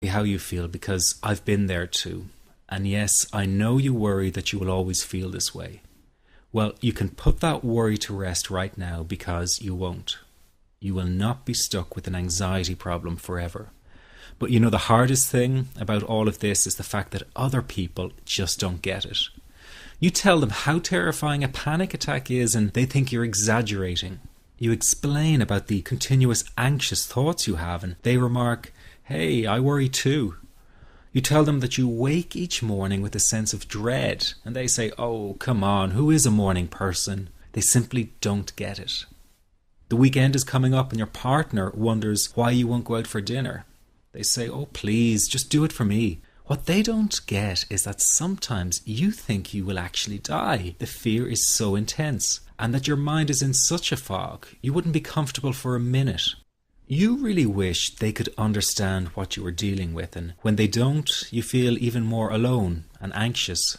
How you feel, because I've been there too. And yes, I know you worry that you will always feel this way. Well, you can put that worry to rest right now, because you won't. You will not be stuck with an anxiety problem forever. But you know, the hardest thing about all of this is the fact that other people just don't get it. You tell them how terrifying a panic attack is and they think you're exaggerating. You explain about the continuous anxious thoughts you have and they remark, "Hey, I worry too." You tell them that you wake each morning with a sense of dread and they say, "Oh, come on, who is a morning person?" They simply don't get it. The weekend is coming up and your partner wonders why you won't go out for dinner. They say, "Oh, please, just do it for me." What they don't get is that sometimes you think you will actually die. The fear is so intense, and that your mind is in such a fog, you wouldn't be comfortable for a minute. You really wish they could understand what you are dealing with, and when they don't, you feel even more alone and anxious.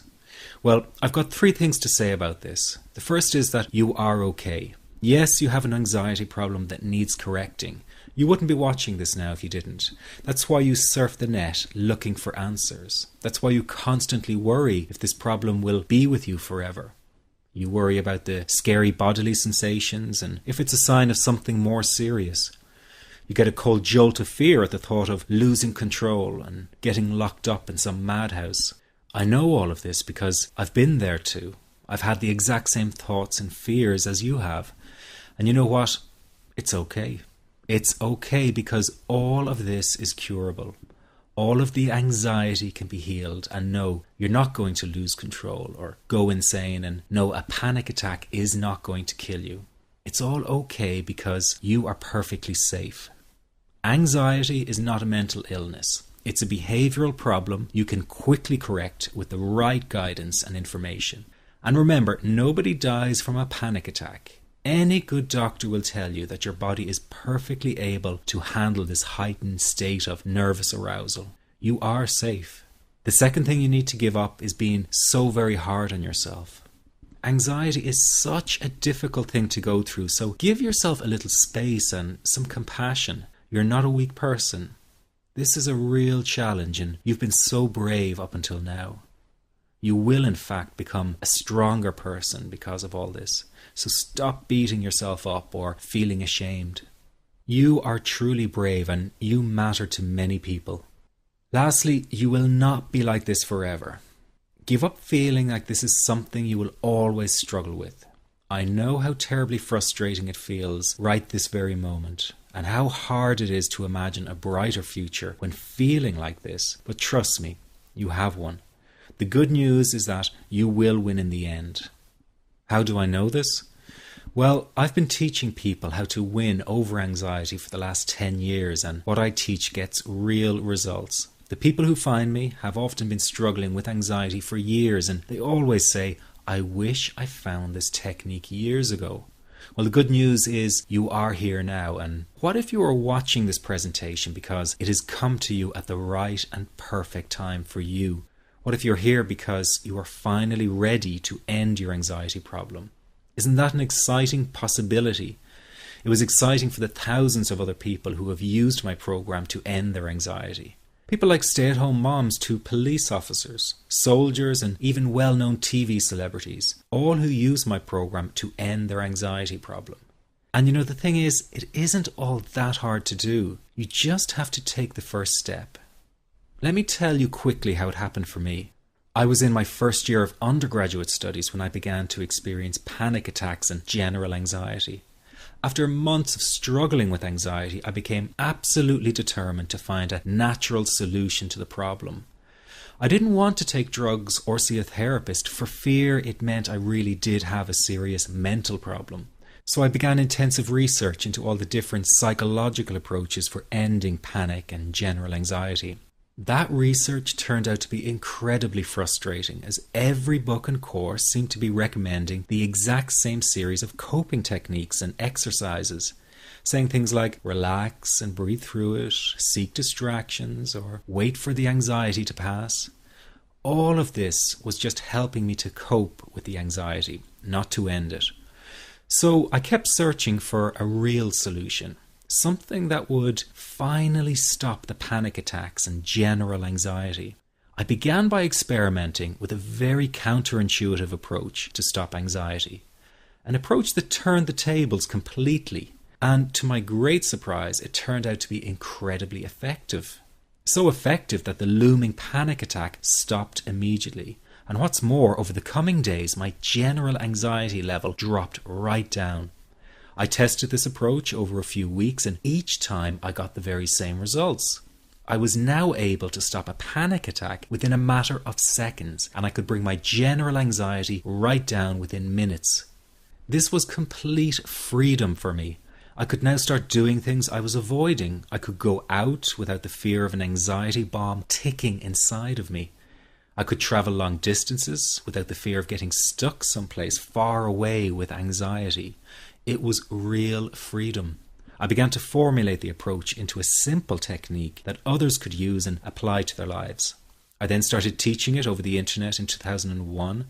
Well, I've got 3 things to say about this. The first is that you are okay. Yes, you have an anxiety problem that needs correcting. You wouldn't be watching this now if you didn't. That's why you surf the net looking for answers. That's why you constantly worry if this problem will be with you forever. You worry about the scary bodily sensations and if it's a sign of something more serious. You get a cold jolt of fear at the thought of losing control and getting locked up in some madhouse. I know all of this because I've been there too. I've had the exact same thoughts and fears as you have. And you know what? It's okay. It's okay, because all of this is curable. All of the anxiety can be healed, and no, you're not going to lose control or go insane, and no, a panic attack is not going to kill you. It's all okay because you are perfectly safe. Anxiety is not a mental illness. It's a behavioral problem you can quickly correct with the right guidance and information. And remember, nobody dies from a panic attack. Any good doctor will tell you that your body is perfectly able to handle this heightened state of nervous arousal. You are safe. The second thing you need to give up is being so very hard on yourself. Anxiety is such a difficult thing to go through, so give yourself a little space and some compassion. You're not a weak person. This is a real challenge and you've been so brave up until now. You will in fact become a stronger person because of all this. So stop beating yourself up or feeling ashamed. You are truly brave and you matter to many people. Lastly, you will not be like this forever. Give up feeling like this is something you will always struggle with. I know how terribly frustrating it feels right this very moment, and how hard it is to imagine a brighter future when feeling like this, but trust me, you have one. The good news is that you will win in the end. How do I know this? Well, I've been teaching people how to win over anxiety for the last 10 years, and what I teach gets real results. The people who find me have often been struggling with anxiety for years, and they always say, "I wish I found this technique years ago." Well, the good news is you are here now, and what if you are watching this presentation because it has come to you at the right and perfect time for you? What if you're here because you are finally ready to end your anxiety problem? Isn't that an exciting possibility? It was exciting for the thousands of other people who have used my program to end their anxiety. People like stay-at-home moms to police officers, soldiers, and even well-known TV celebrities, all who use my program to end their anxiety problem. And you know, the thing is, it isn't all that hard to do. You just have to take the first step. Let me tell you quickly how it happened for me. I was in my first year of undergraduate studies when I began to experience panic attacks and general anxiety. After months of struggling with anxiety, I became absolutely determined to find a natural solution to the problem. I didn't want to take drugs or see a therapist for fear it meant I really did have a serious mental problem. So I began intensive research into all the different psychological approaches for ending panic and general anxiety. That research turned out to be incredibly frustrating, as every book and course seemed to be recommending the exact same series of coping techniques and exercises, saying things like relax and breathe through it, seek distractions, or wait for the anxiety to pass. All of this was just helping me to cope with the anxiety, not to end it. So I kept searching for a real solution. something that would finally stop the panic attacks and general anxiety. I began by experimenting with a very counterintuitive approach to stop anxiety, an approach that turned the tables completely, and to my great surprise, it turned out to be incredibly effective. So effective that the looming panic attack stopped immediately. And what's more, over the coming days, my general anxiety level dropped right down. I tested this approach over a few weeks, and each time I got the very same results. I was now able to stop a panic attack within a matter of seconds, and I could bring my general anxiety right down within minutes. This was complete freedom for me. I could now start doing things I was avoiding. I could go out without the fear of an anxiety bomb ticking inside of me. I could travel long distances without the fear of getting stuck someplace far away with anxiety. It was real freedom. I began to formulate the approach into a simple technique that others could use and apply to their lives. I then started teaching it over the internet in 2001,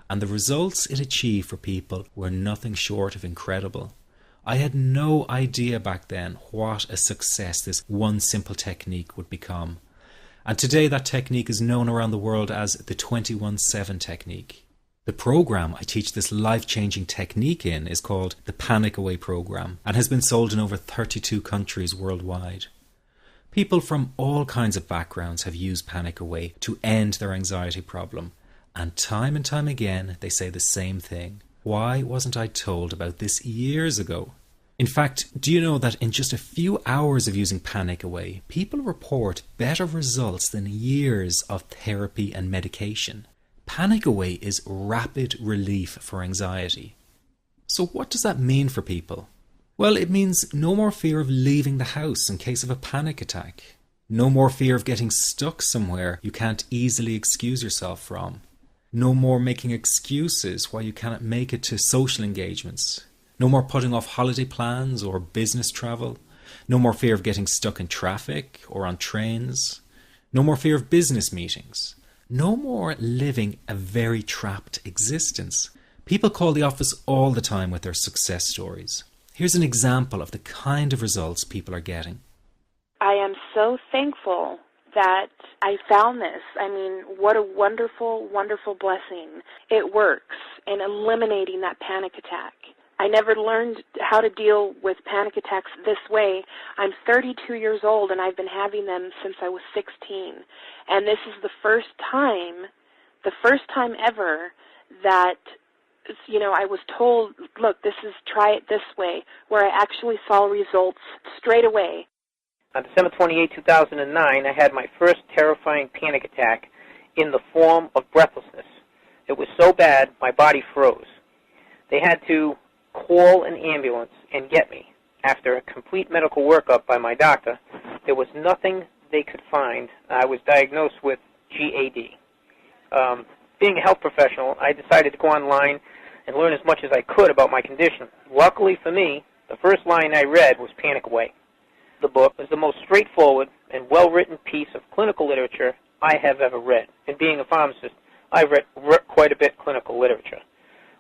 and the results it achieved for people were nothing short of incredible. I had no idea back then what a success this one simple technique would become. And today that technique is known around the world as the 21-7 technique. The program I teach this life-changing technique in is called the Panic Away program and has been sold in over 32 countries worldwide. People from all kinds of backgrounds have used Panic Away to end their anxiety problem, and time again they say the same thing. Why wasn't I told about this years ago? In fact, do you know that in just a few hours of using Panic Away, people report better results than years of therapy and medication? Panic Away is rapid relief for anxiety. So what does that mean for people? Well, it means no more fear of leaving the house in case of a panic attack. No more fear of getting stuck somewhere you can't easily excuse yourself from. No more making excuses why you cannot make it to social engagements. No more putting off holiday plans or business travel. No more fear of getting stuck in traffic or on trains. No more fear of business meetings. No more living a very trapped existence. People call the office all the time with their success stories. Here's an example of the kind of results people are getting. I am so thankful that I found this. I mean, what a wonderful, wonderful blessing. It works in eliminating that panic attack. I never learned how to deal with panic attacks this way. I'm 32 years old, and I've been having them since I was 16. And this is the first time ever that, I was told, look, try it this way, where I actually saw results straight away. On December 28, 2009, I had my first terrifying panic attack in the form of breathlessness. It was so bad, my body froze. They had to call an ambulance and get me. After a complete medical workup by my doctor, there was nothing they could find. I was diagnosed with GAD. Being a health professional, I decided to go online and learn as much as I could about my condition. Luckily for me, the first line I read was Panic Away. The book is the most straightforward and well-written piece of clinical literature I have ever read. And being a pharmacist, I've read quite a bit of clinical literature.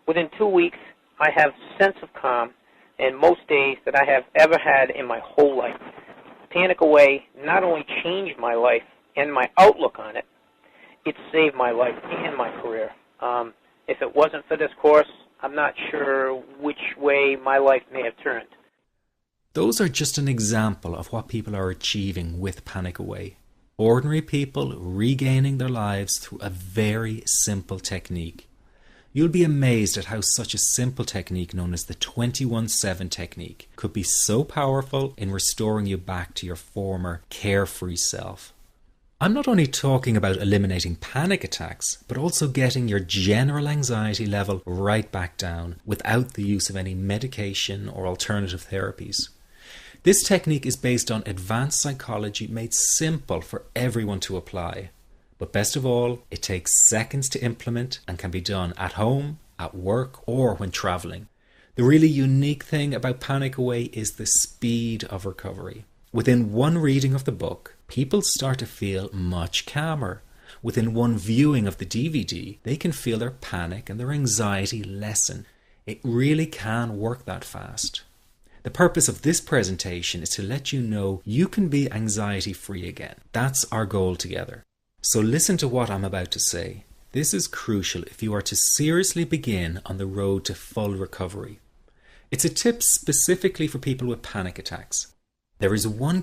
Within 2 weeks, I have a sense of calm in most days that I have ever had in my whole life. Panic Away not only changed my life and my outlook on it, it saved my life and my career. If it wasn't for this course, I'm not sure which way my life may have turned. Those are just an example of what people are achieving with Panic Away. Ordinary people regaining their lives through a very simple technique. You'll be amazed at how such a simple technique known as the 21-7 technique could be so powerful in restoring you back to your former carefree self. I'm not only talking about eliminating panic attacks, but also getting your general anxiety level right back down without the use of any medication or alternative therapies. This technique is based on advanced psychology made simple for everyone to apply. But best of all, it takes seconds to implement and can be done at home, at work, or when traveling. The really unique thing about Panic Away is the speed of recovery. Within one reading of the book, people start to feel much calmer. Within one viewing of the DVD, they can feel their panic and their anxiety lessen. It really can work that fast. The purpose of this presentation is to let you know you can be anxiety-free again. That's our goal together. So listen to what I'm about to say. This is crucial if you are to seriously begin on the road to full recovery. It's a tip specifically for people with panic attacks. There is one